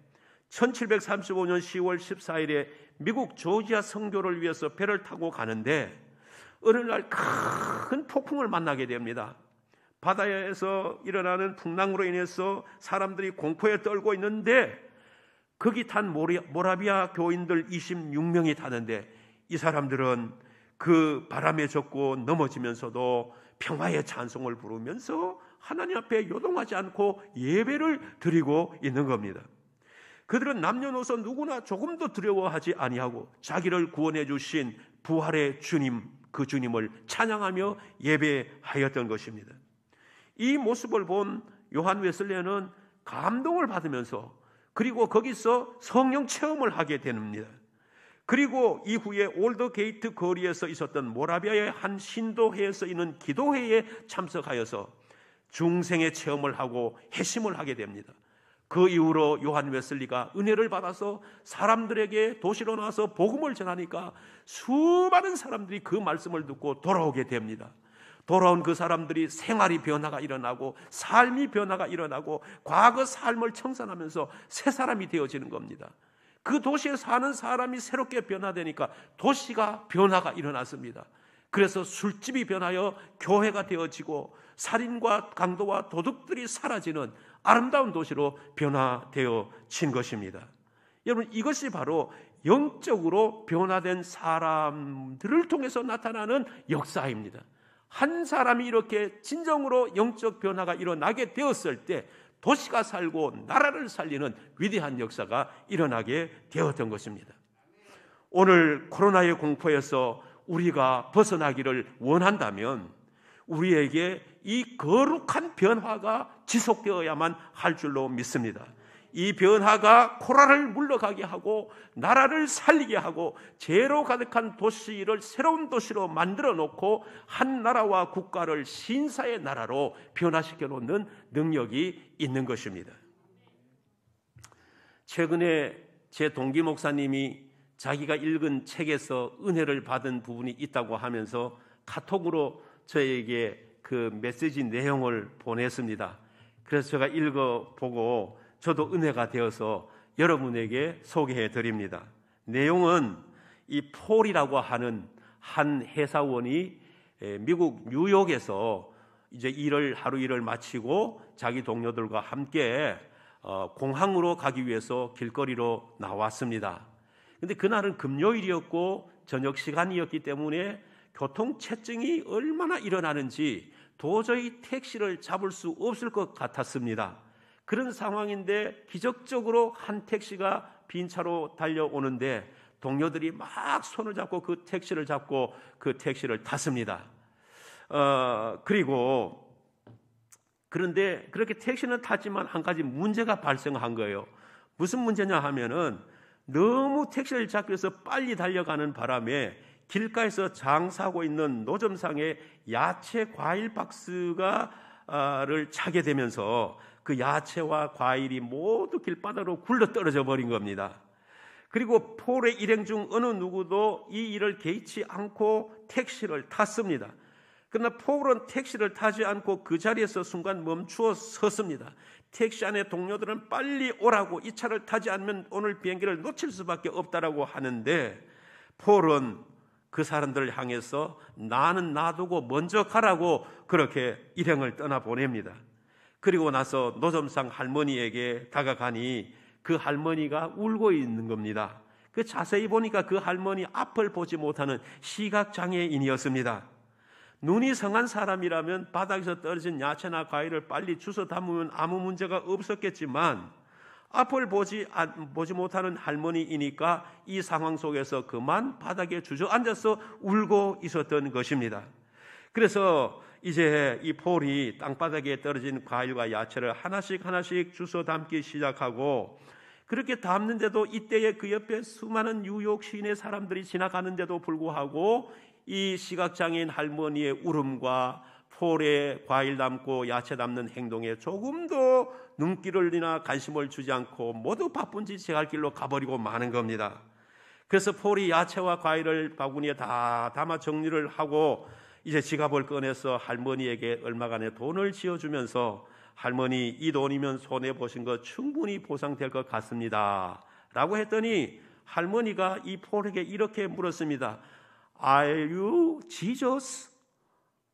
1735년 10월 14일에 미국 조지아 선교를 위해서 배를 타고 가는데 어느 날 큰 폭풍을 만나게 됩니다. 바다에서 일어나는 풍랑으로 인해서 사람들이 공포에 떨고 있는데 거기 탄 모라비아 교인들 26명이 타는데 이 사람들은 그 바람에 젖고 넘어지면서도 평화의 찬송을 부르면서 하나님 앞에 요동하지 않고 예배를 드리고 있는 겁니다. 그들은 남녀노소 누구나 조금도 두려워하지 아니하고 자기를 구원해 주신 부활의 주님, 그 주님을 찬양하며 예배하였던 것입니다. 이 모습을 본 요한 웨슬리는 감동을 받으면서 그리고 거기서 성령 체험을 하게 됩니다. 그리고 이후에 올드 게이트 거리에서 있었던 모라비아의 한 신도회에서 있는 기도회에 참석하여서 중생의 체험을 하고 회심을 하게 됩니다. 그 이후로 요한 웨슬리가 은혜를 받아서 사람들에게 도시로 나와서 복음을 전하니까 수많은 사람들이 그 말씀을 듣고 돌아오게 됩니다. 돌아온 그 사람들이 생활이 변화가 일어나고 삶이 변화가 일어나고 과거 삶을 청산하면서 새 사람이 되어지는 겁니다. 그 도시에 사는 사람이 새롭게 변화되니까 도시가 변화가 일어났습니다. 그래서 술집이 변하여 교회가 되어지고 살인과 강도와 도둑들이 사라지는 아름다운 도시로 변화되어진 것입니다. 여러분, 이것이 바로 영적으로 변화된 사람들을 통해서 나타나는 역사입니다. 한 사람이 이렇게 진정으로 영적 변화가 일어나게 되었을 때 도시가 살고 나라를 살리는 위대한 역사가 일어나게 되었던 것입니다. 오늘 코로나의 공포에서 우리가 벗어나기를 원한다면 우리에게 이 거룩한 변화가 지속되어야만 할 줄로 믿습니다. 이 변화가 코로나를 물러가게 하고 나라를 살리게 하고 죄로 가득한 도시를 새로운 도시로 만들어 놓고 한 나라와 국가를 신사의 나라로 변화시켜 놓는 능력이 있는 것입니다. 최근에 제 동기 목사님이 자기가 읽은 책에서 은혜를 받은 부분이 있다고 하면서 카톡으로 저에게 그 메시지 내용을 보냈습니다. 그래서 제가 읽어보고 저도 은혜가 되어서 여러분에게 소개해 드립니다. 내용은 이 폴이라고 하는 한 회사원이 미국 뉴욕에서 이제 하루 일을 마치고 자기 동료들과 함께 공항으로 가기 위해서 길거리로 나왔습니다. 근데 그날은 금요일이었고 저녁 시간이었기 때문에 교통체증이 얼마나 일어나는지 도저히 택시를 잡을 수 없을 것 같았습니다. 그런 상황인데 기적적으로 한 택시가 빈 차로 달려오는데 동료들이 막 손을 잡고 그 택시를 잡고 그 택시를 탔습니다. 그런데 그렇게 택시는 탔지만 한 가지 문제가 발생한 거예요. 무슨 문제냐 하면은 너무 택시를 잡기 위해서 빨리 달려가는 바람에 길가에서 장사하고 있는 노점상에 야채 과일 박스를 차게 되면서 그 야채와 과일이 모두 길바닥으로 굴러 떨어져 버린 겁니다. 그리고 폴의 일행 중 어느 누구도 이 일을 개의치 않고 택시를 탔습니다. 그러나 폴은 택시를 타지 않고 그 자리에서 순간 멈추어 섰습니다. 택시 안에 동료들은 빨리 오라고, 이 차를 타지 않으면 오늘 비행기를 놓칠 수밖에 없다라고 하는데 폴은 그 사람들을 향해서 나는 놔두고 먼저 가라고 그렇게 일행을 떠나보냅니다. 그리고 나서 노점상 할머니에게 다가가니 그 할머니가 울고 있는 겁니다. 그 자세히 보니까 그 할머니 앞을 보지 못하는 시각장애인이었습니다. 눈이 성한 사람이라면 바닥에서 떨어진 야채나 과일을 빨리 주워 담으면 아무 문제가 없었겠지만 앞을 보지 못하는 할머니이니까 이 상황 속에서 그만 바닥에 주저앉아서 울고 있었던 것입니다. 그래서 이제 이 폴이 땅바닥에 떨어진 과일과 야채를 하나씩 주워 담기 시작하고 그렇게 담는데도 이때에 그 옆에 수많은 뉴욕 시내 사람들이 지나가는데도 불구하고 이 시각장애인 할머니의 울음과 폴의 과일 담고 야채 담는 행동에 조금도 눈길이나 관심을 주지 않고 모두 바쁜지 제 갈 길로 가버리고 마는 겁니다. 그래서 폴이 야채와 과일을 바구니에 다 담아 정리를 하고 이제 지갑을 꺼내서 할머니에게 얼마간의 돈을 지어주면서 할머니, 이 돈이면 손해보신 거 충분히 보상될 것 같습니다 라고 했더니 할머니가 이 폴에게 이렇게 물었습니다. Are you Jesus?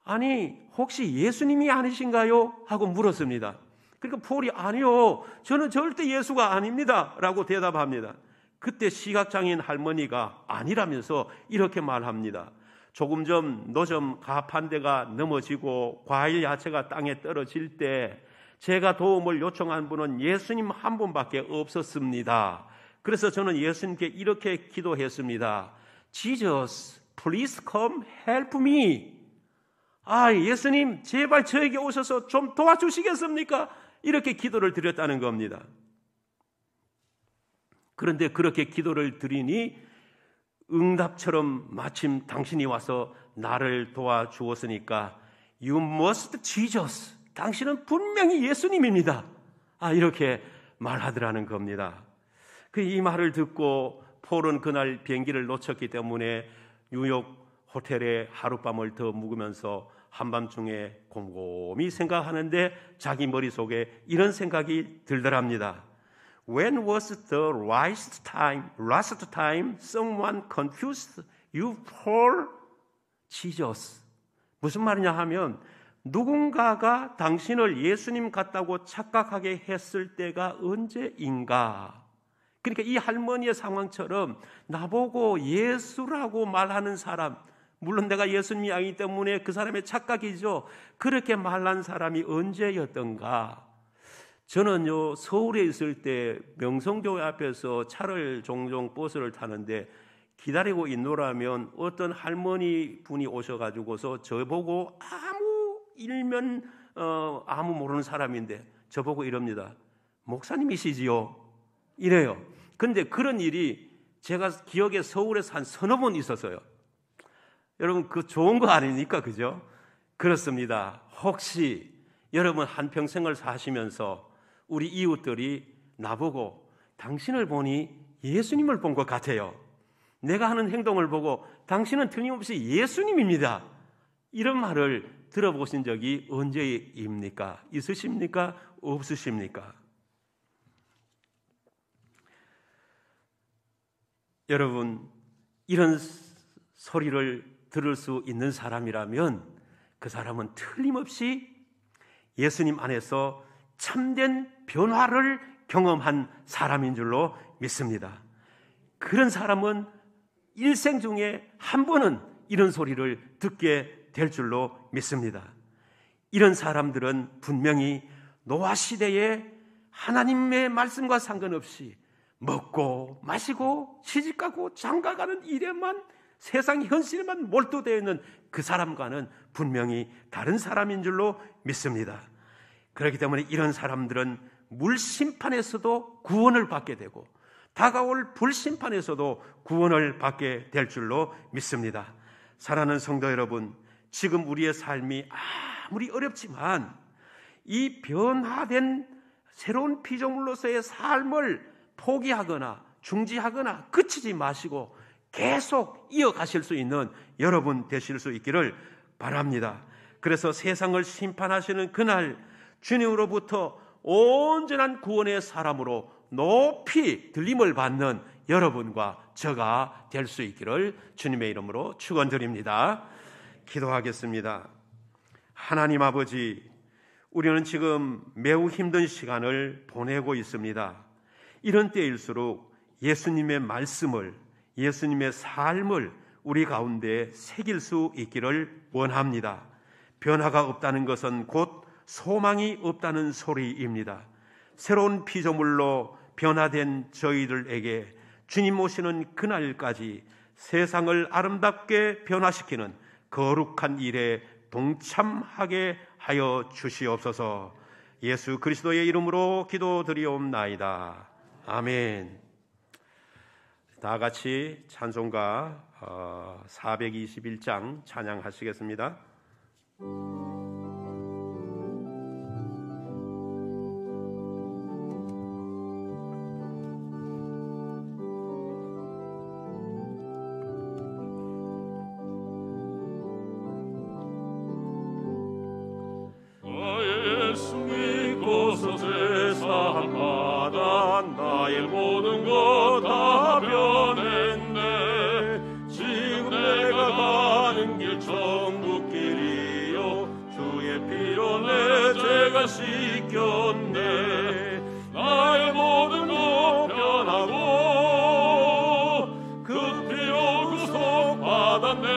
아니 혹시 예수님이 아니신가요? 하고 물었습니다. 그러니까 폴이 아니요, 저는 절대 예수가 아닙니다 라고 대답합니다. 그때 시각장애인 할머니가 아니라면서 이렇게 말합니다. 조금 전 노점 가판대가 넘어지고 과일 야채가 땅에 떨어질 때 제가 도움을 요청한 분은 예수님 한 분밖에 없었습니다. 그래서 저는 예수님께 이렇게 기도했습니다. Jesus, please come help me. 예수님 제발 저에게 오셔서 좀 도와주시겠습니까? 이렇게 기도를 드렸다는 겁니다. 그런데 그렇게 기도를 드리니 응답처럼 마침 당신이 와서 나를 도와주었으니까 You must Jesus. 당신은 분명히 예수님입니다. 이렇게 말하더라는 겁니다. 이 말을 듣고 폴은 그날 비행기를 놓쳤기 때문에 뉴욕 호텔에 하룻밤을 더 묵으면서 한밤중에 곰곰이 생각하는데 자기 머릿속에 이런 생각이 들더랍니다. When was the last time someone confused you for Jesus? 무슨 말이냐 하면 누군가가 당신을 예수님 같다고 착각하게 했을 때가 언제인가? 그러니까 이 할머니의 상황처럼 나보고 예수라고 말하는 사람 물론 내가 예수님이 아니기 때문에 그 사람의 착각이죠. 그렇게 말한 사람이 언제였던가? 저는요, 서울에 있을 때 명성교회 앞에서 차를 종종 버스를 타는데 기다리고 있노라면 어떤 할머니 분이 오셔가지고서 저보고 아무 모르는 사람인데 저보고 이럽니다. 목사님이시지요? 이래요. 근데 그런 일이 제가 기억에 서울에서 한 서너 번 있었어요. 여러분, 그 좋은 거 아닙니까? 그죠? 그렇습니다. 혹시 여러분 한평생을 사시면서 우리 이웃들이 나보고 당신을 보니 예수님을 본 것 같아요. 내가 하는 행동을 보고 당신은 틀림없이 예수님입니다. 이런 말을 들어보신 적이 언제입니까? 있으십니까? 없으십니까? 여러분, 이런 소리를 들을 수 있는 사람이라면 그 사람은 틀림없이 예수님 안에서 참된 변화를 경험한 사람인 줄로 믿습니다. 그런 사람은 일생 중에 한 번은 이런 소리를 듣게 될 줄로 믿습니다. 이런 사람들은 분명히 노아 시대에 하나님의 말씀과 상관없이 먹고 마시고 시집가고 장가가는 일에만, 세상 현실에만 몰두되어 있는 그 사람과는 분명히 다른 사람인 줄로 믿습니다. 그렇기 때문에 이런 사람들은 물심판에서도 구원을 받게 되고 다가올 불심판에서도 구원을 받게 될 줄로 믿습니다. 사랑하는 성도 여러분, 지금 우리의 삶이 아무리 어렵지만 이 변화된 새로운 피조물로서의 삶을 포기하거나 중지하거나 그치지 마시고 계속 이어가실 수 있는 여러분 되실 수 있기를 바랍니다. 그래서 세상을 심판하시는 그날 주님으로부터 온전한 구원의 사람으로 높이 들림을 받는 여러분과 저가 될 수 있기를 주님의 이름으로 축원드립니다. 기도하겠습니다. 하나님 아버지, 우리는 지금 매우 힘든 시간을 보내고 있습니다. 이런 때일수록 예수님의 말씀을, 예수님의 삶을 우리 가운데 새길 수 있기를 원합니다. 변화가 없다는 것은 곧 소망이 없다는 소리입니다. 새로운 피조물로 변화된 저희들에게 주님 오시는 그날까지 세상을 아름답게 변화시키는 거룩한 일에 동참하게 하여 주시옵소서. 예수 그리스도의 이름으로 기도드리옵나이다. 아멘. 다 같이 찬송가 421장 찬양하시겠습니다. 나의 모든 것 다 변했네. 지금 내가 가는 길 천국길이요, 주의 피로 내 죄가 씻겼네. 나의 모든 것 변하고 그 피로 구속받았네.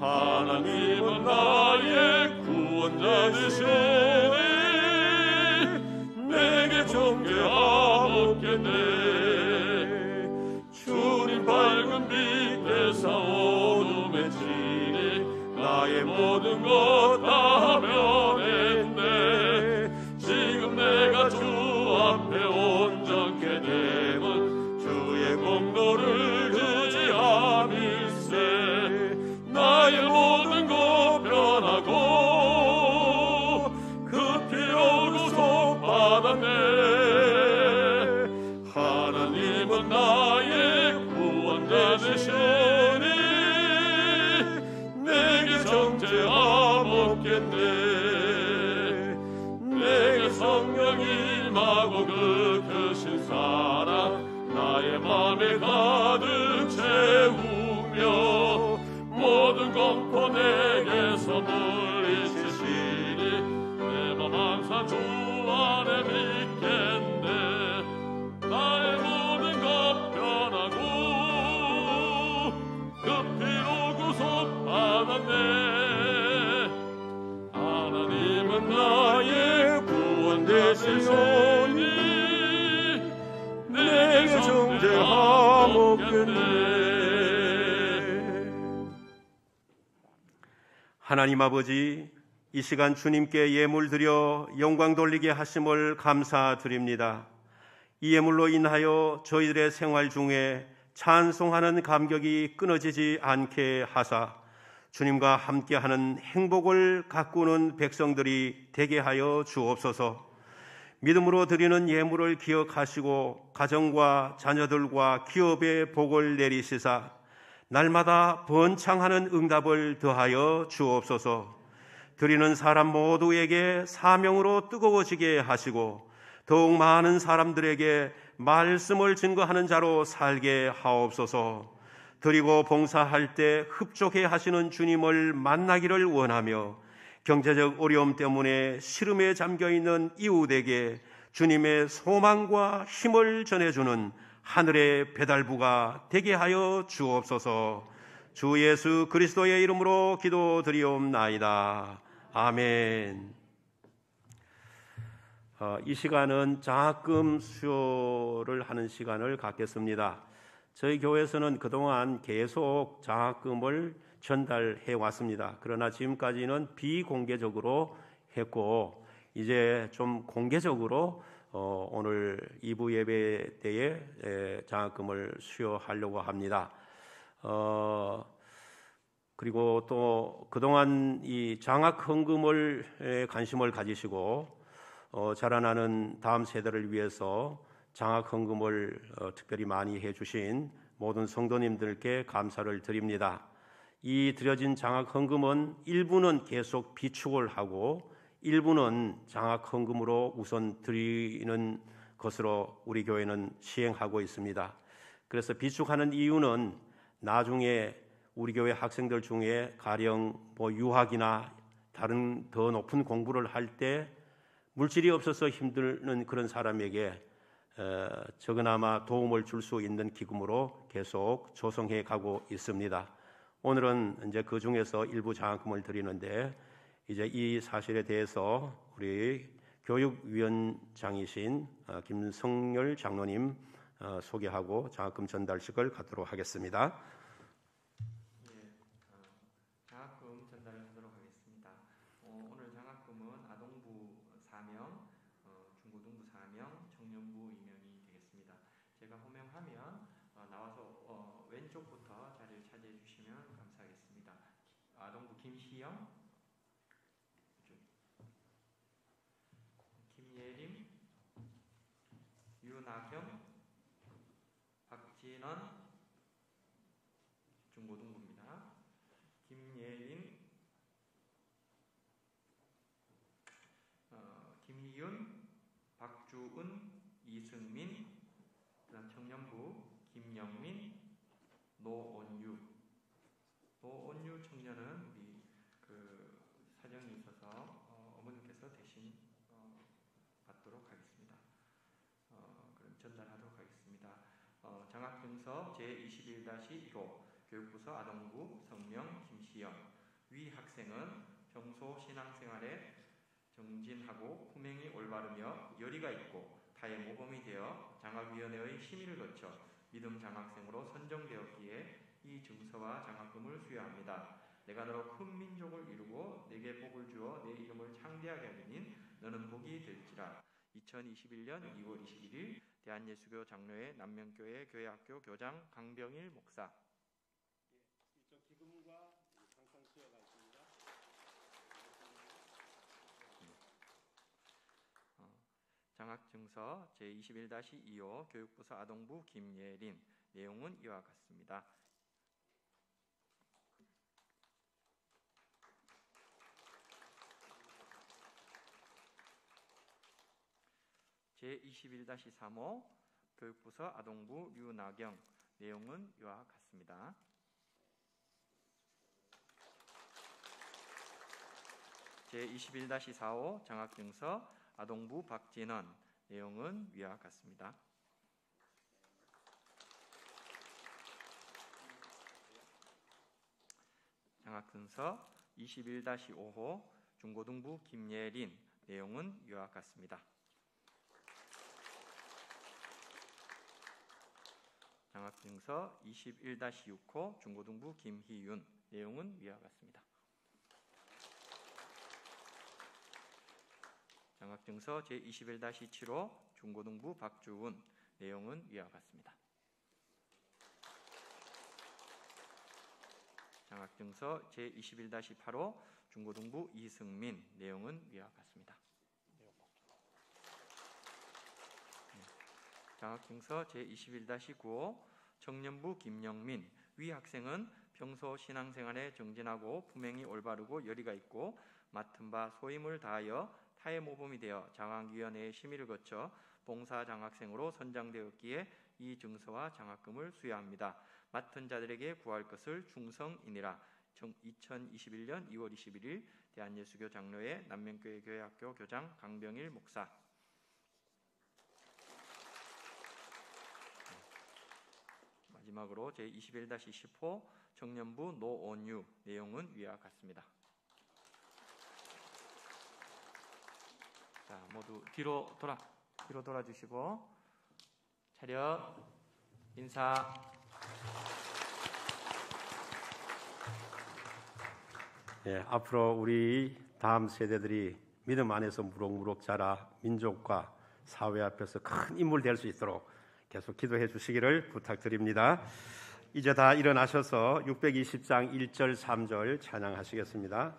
하나님은 나의 구원자 되시네. 정죄하옵겠네. 주님 밝은 빛에서 어둠에 지니 나의 모든 것 다 변했네. 지금 내가 주 앞에 온전케 되면 주의 공로를 의지함일세. 나의 모든 것 변하고 그 피로 구속받았네. 나의 구원자 되시니 내게 정죄함 없겠네. 내게 성령이 임하고 그 크신 사랑 나의 맘에 가득 채우며 모든 공포 내게서 물리치시니 내 맘 항상 주 안에 믿겠네. 나의 모든 것 변하고 그 피로 하먹겠네. 하나님 아버지, 이 시간 주님께 예물 드려 영광 돌리게 하심을 감사드립니다. 이 예물로 인하여 저희들의 생활 중에 찬송하는 감격이 끊어지지 않게 하사 주님과 함께하는 행복을 가꾸는 백성들이 되게 하여 주옵소서. 믿음으로 드리는 예물을 기억하시고 가정과 자녀들과 기업에 복을 내리시사 날마다 번창하는 응답을 더하여 주옵소서. 드리는 사람 모두에게 사명으로 뜨거워지게 하시고 더욱 많은 사람들에게 말씀을 증거하는 자로 살게 하옵소서. 드리고 봉사할 때 흡족해 하시는 주님을 만나기를 원하며 경제적 어려움 때문에 시름에 잠겨있는 이웃에게 주님의 소망과 힘을 전해주는 하늘의 배달부가 되게 하여 주옵소서. 주 예수 그리스도의 이름으로 기도드리옵나이다. 아멘. 이 시간은 장학금 수요를 하는 시간을 갖겠습니다. 저희 교회에서는 그동안 계속 장학금을 전달해 왔습니다. 그러나 지금까지는 비공개적으로 했고 이제 좀 공개적으로 오늘 2부 예배 때에 장학금을 수여하려고 합니다. 그리고 또 그동안 이 장학 헌금을 관심을 가지시고 자라나는 다음 세대를 위해서 장학 헌금을 특별히 많이 해주신 모든 성도님들께 감사를 드립니다. 이 드려진 장학 헌금은 일부는 계속 비축을 하고 일부는 장학 헌금으로 우선 드리는 것으로 우리 교회는 시행하고 있습니다. 그래서 비축하는 이유는 나중에 우리 교회 학생들 중에 가령 유학이나 다른 더 높은 공부를 할 때 물질이 없어서 힘드는 그런 사람에게 적으나마 도움을 줄 수 있는 기금으로 계속 조성해 가고 있습니다. 오늘은 이제 그 중에서 일부 장학금을 드리는데 이제 이 사실에 대해서 우리 교육위원장이신 김성열 장로님 소개하고 장학금 전달식을 갖도록 하겠습니다. 장학금 전달하도록 하겠습니다. 오늘 장학금은 아동부 4명, 중고등부 4명, 청년부 2명이 되겠습니다. 제가 호명하면 나와서 왼쪽부터 자리를 차지해 주시면 감사하겠습니다. 아동부 김시영, 김예림, 유나경, 박진원, 중고등부입니다. 김예린, 김희윤, 박주은, 이승민, 그다음 청년부 김영민, 노온유 청년은 우리 그 사정이 있어서 어머님께서 대신 받도록 하겠습니다. 그럼 전달하도록 하겠습니다. 장학증서 제21-1호 교육부서 아동부 성명 김시영. 위 학생은 평소 신앙생활에 정진하고 품행이 올바르며 열의가 있고 타의 모범이 되어 장학위원회의 심의를 거쳐 믿음 장학생으로 선정되었기에 이 증서와 장학금을 수여합니다. 내가 너로 큰 민족을 이루고 내게 복을 주어 내 이름을 창대하게 하리니 너는 복이 될지라. 2021년 2월 21일 대한예수교 장로회 남명교회 교회학교 교장 강병일 목사. 이쪽 기금과 상상 수여가 있습니다. 장학증서 제21-2호 교육부서 아동부 김예린. 내용은 이와 같습니다. 제21-3호 교육부서 아동부 류나경. 내용은 이와 같습니다. 제21-4호 장학증서 아동부 박진원. 내용은 위와 같습니다. 장학증서 21-5호 중고등부 김예린. 내용은 위와 같습니다. 장학증서 21-6호 중고등부 김희윤. 내용은 위와 같습니다. 장학증서 제21-7호 중고등부 박주훈. 내용은 위와 같습니다. 장학증서 제21-8호 중고등부 이승민. 내용은 위와 같습니다. 장학증서 제21-9호 청년부 김영민. 위 학생은 평소 신앙생활에 정진하고 품행이 올바르고 열의가 있고 맡은 바 소임을 다하여 타의 모범이 되어 장학위원회의 심의를 거쳐 봉사 장학생으로 선정되었기에 이 증서와 장학금을 수여합니다. 맡은 자들에게 구할 것을 충성이니라. 2021년 2월 21일 대한예수교 장로회 남명교회 교회학교 교장 강병일 목사. 마지막으로 제21-10호 청년부 노온유. 내용은 위와 같습니다. 자, 모두 뒤로 돌아주시고 차렷 인사. 예, 앞으로 우리 다음 세대들이 믿음 안에서 무럭무럭 자라 민족과 사회 앞에서 큰 인물 될 수 있도록 계속 기도해 주시기를 부탁드립니다. 이제 다 일어나셔서 620장 1절 3절 찬양하시겠습니다.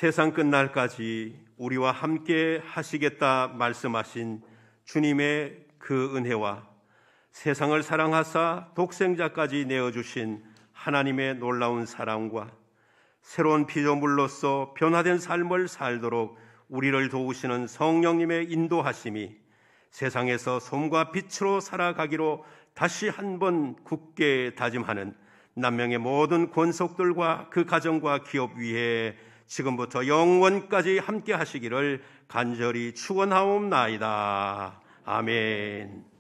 세상 끝날까지 우리와 함께 하시겠다 말씀하신 주님의 그 은혜와 세상을 사랑하사 독생자까지 내어주신 하나님의 놀라운 사랑과 새로운 피조물로서 변화된 삶을 살도록 우리를 도우시는 성령님의 인도하심이 세상에서 솜과 빛으로 살아가기로 다시 한번 굳게 다짐하는 남명의 모든 권속들과 그 가정과 기업 위에 지금부터 영원까지 함께 하시기를 간절히 축원하옵나이다. 아멘.